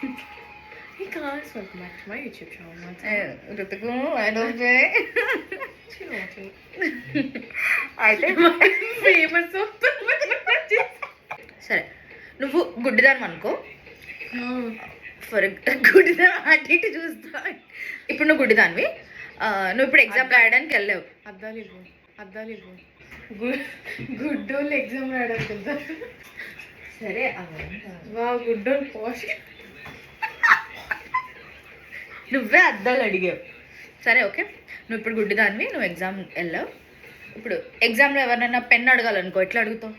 Hey guys, welcome back to my YouTube channel. రుతుకు అడోజే అయితే famous సరే నువ్వు గుడ్డిదాన్ని అనుకో. ఫర్ గుడ్డిదాన్ని అటు ఇటు చూస్తా. ఇప్పుడు నువ్వు గుడ్డిదానివి, నువ్వు ఇప్పుడు ఎగ్జామ్ రాయడానికి వెళ్ళావు. అద్దాలు గుడ్డోళ్ళు ఎగ్జామ్ రాయడానికి వెళ్తారు. సరే వా గుడ్డోళ్ళు పోష నువ్వే అద్దాలు అడిగావు. సరే ఓకే, నువ్వు ఇప్పుడు గుడ్డిదానివి, నువ్వు ఎగ్జామ్ వెళ్ళావు. ఇప్పుడు ఎగ్జామ్లో ఎవరినైనా పెన్ అడగాలనుకో, ఎట్లా అడుగుతావు?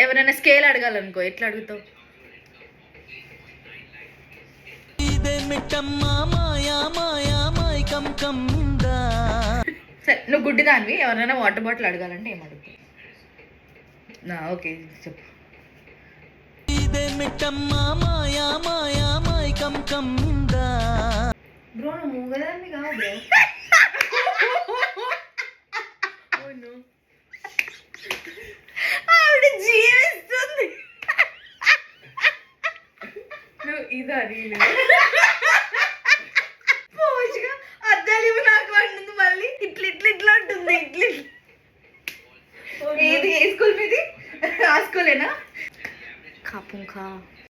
ఎవరైనా స్కేల్ అడగాలనుకో, ఎట్లా అడుగుతావు? సరే నువ్వు గుడ్డిదానివి, ఎవరైనా వాటర్ బాటిల్ అడగాలంటే ఏం అడుగుతావు? ఓకే చెప్పు. బ్రో నువ్వు మూగదాన్ని కాదు. ఆవిడ జీవిస్తుంది. నువ్వు ఇదా రీలు పోషగా అద్దాలు ఇవి నాకు అంటుంది. మళ్ళీ ఇట్లా ఇట్లా ఇట్లా ఉంటుంది. ఇట్లా ఏది ఏ స్కూల్ మీది? ఆ స్కూలేనా? కాపుంకా